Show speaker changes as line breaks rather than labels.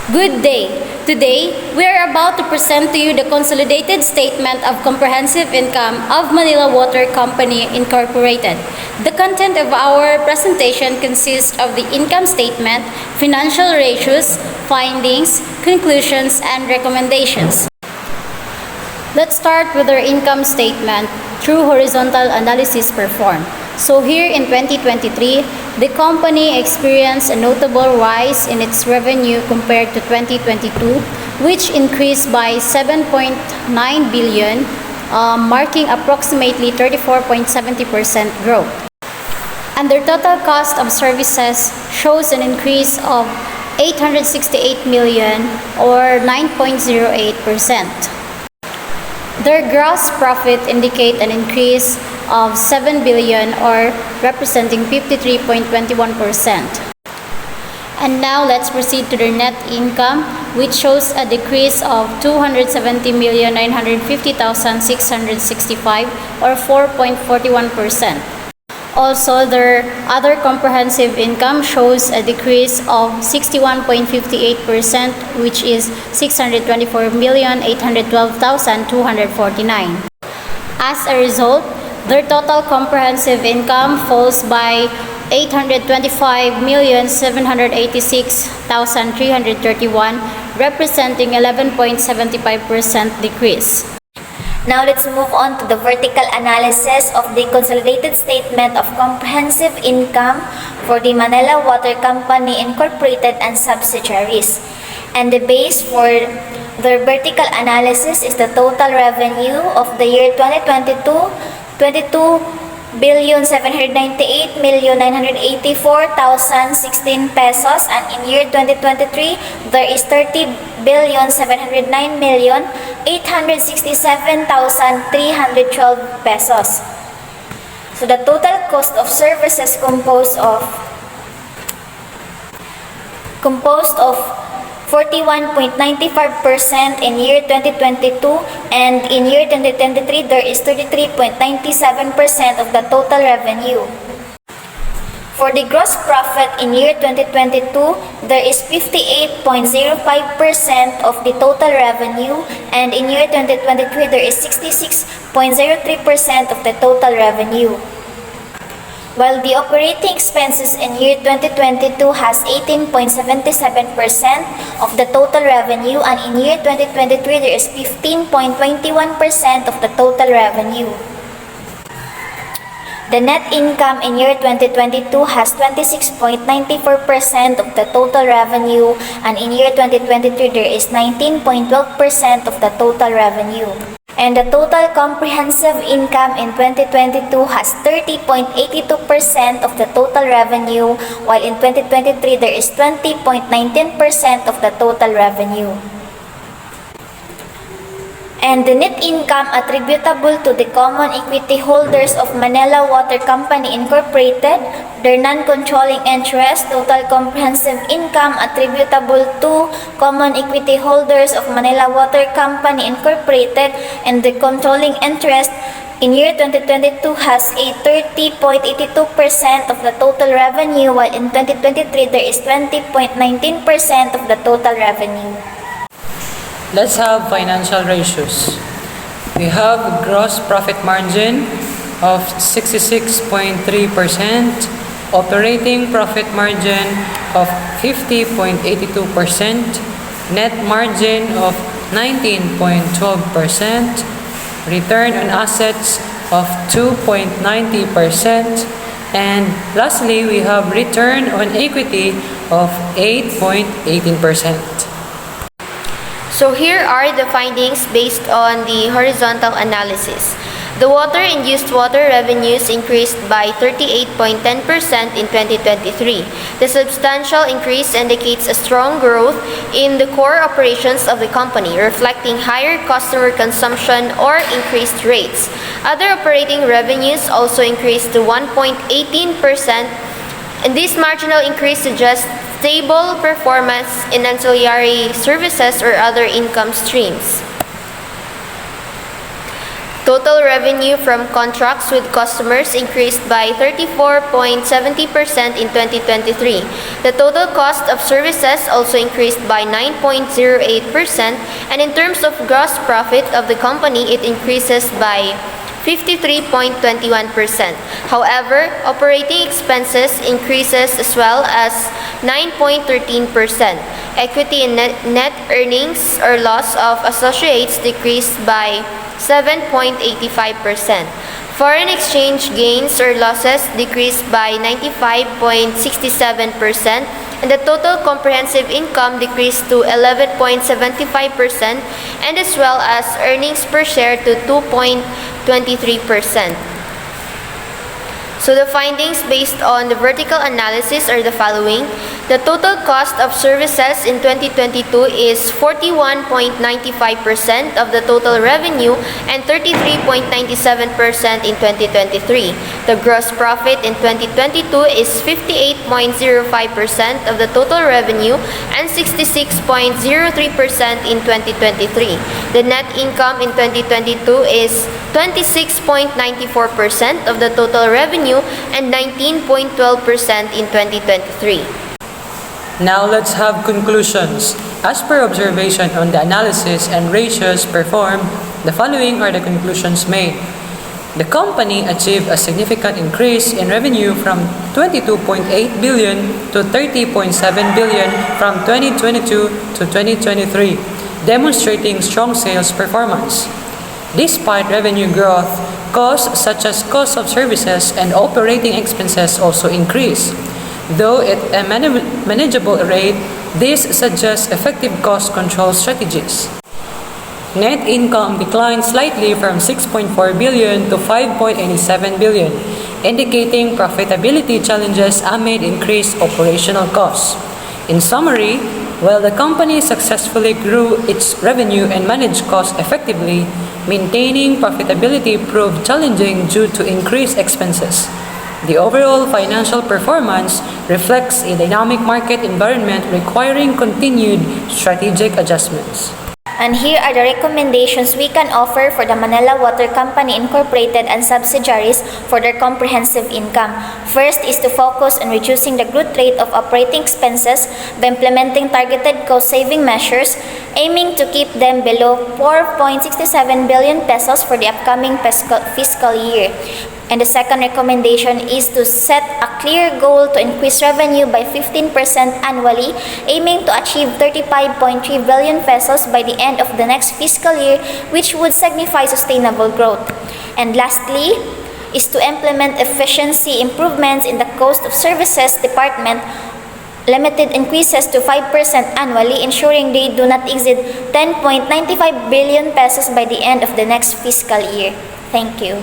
Good day. Today, we are about to present to you the consolidated statement of comprehensive income of Manila Water Company Incorporated. The content of our presentation consists of the income statement, financial ratios, findings, conclusions, and recommendations. Let's start with our income statement through horizontal analysis performed. So here in 2023, the company experienced a notable rise in its revenue compared to 2022, which increased by 7.9 billion, marking approximately 34.70% growth. And their total cost of services shows an increase of 868 million or 9.08%. Their gross profit indicate an increase of 7 billion or representing 53.21%. And now let's proceed to their net income, which shows a decrease of 270,950,665 or 4.41%. Also, their other comprehensive income shows a decrease of 61.58%, which is 624,812,249. As a result, their total comprehensive income falls by 825,786,331, representing 11.75% decrease.
Now let's move on to the vertical analysis of the consolidated statement of comprehensive income for the Manila Water Company Incorporated and subsidiaries. And the base for their vertical analysis is the total revenue of the year 2022, 22,798,984,016 pesos, and in year 2023 there is 30,709,867,312 pesos. So the total cost of services composed of 41.95% in year 2022, and in year 2023 there is 33.97% of the total revenue. For the gross profit in year 2022, there is 58.05% of the total revenue, and in year 2023 there is 66.03% of the total revenue. While the operating expenses in year 2022 has 18.77% of the total revenue, and in year 2023 there is 15.21% of the total revenue. The net income in year 2022 has 26.94% of the total revenue, and in year 2023 there is 19.12% of the total revenue. And the total comprehensive income in 2022 has 30.82% of the total revenue, while in 2023 there is 20.19% of the total revenue. And the net income attributable to the common equity holders of Manila Water Company Incorporated, their non-controlling interest, total comprehensive income attributable to common equity holders of Manila Water Company Incorporated, and the controlling interest in year 2022 has a 30.82% of the total revenue, while in 2023 there is 20.19% of the total revenue.
Let's have financial ratios. We have gross profit margin of 66.3%, operating profit margin of 50.82%, net margin of 19.12%, return on assets of 2.90%, and lastly, we have return on equity of 8.18%.
So here are the findings based on the horizontal analysis. The water-induced water revenues increased by 38.10% in 2023. The substantial increase indicates a strong growth in the core operations of the company, reflecting higher customer consumption or increased rates. Other operating revenues also increased to 1.18%, and this marginal increase suggests stable performance in ancillary services or other income streams. Total revenue from contracts with customers increased by 34.70% in 2023. The total cost of services also increased by 9.08%, and in terms of gross profit of the company, it increases by 53.21%. However, operating expenses increases as well as 9.13%. Equity and net earnings or loss of associates decreased by 7.85%. Foreign exchange gains or losses decreased by 95.67%, and the total comprehensive income decreased to 11.75%, and as well as earnings per share to 2.23%. So the findings based on the vertical analysis are the following. The total cost of services in 2022 is 41.95% of the total revenue and 33.97% in 2023. The gross profit in 2022 is 58.05% of the total revenue and 66.03% in 2023. The net income in 2022 is 26.94% of the total revenue and 19.12% in 2023.
Now let's have conclusions. As per observation on the analysis and ratios performed, the following are the conclusions made. The company achieved a significant increase in revenue from 22.8 billion to 30.7 billion from 2022 to 2023, demonstrating strong sales performance. Despite revenue growth, costs such as cost of services and operating expenses also increased. Though at a manageable rate, this suggests effective cost control strategies. Net income declined slightly from 6.4 billion to 5.87 billion, indicating profitability challenges amid increased operational costs. In summary, while the company successfully grew its revenue and managed costs effectively, maintaining profitability proved challenging due to increased expenses. The overall financial performance reflects a dynamic market environment requiring continued strategic adjustments.
And here are the recommendations we can offer for the Manila Water Company Incorporated and subsidiaries for their comprehensive income. First is to focus on reducing the growth rate of operating expenses by implementing targeted cost-saving measures, aiming to keep them below 4.67 billion pesos for the upcoming fiscal year. And the second recommendation is to set a clear goal to increase revenue by 15% annually, aiming to achieve 35.3 billion pesos by the end of the next fiscal year, which would signify sustainable growth. And lastly, is to implement efficiency improvements in the cost of services department, limited increases to 5% annually, ensuring they do not exceed 10.95 billion pesos by the end of the next fiscal year. Thank you.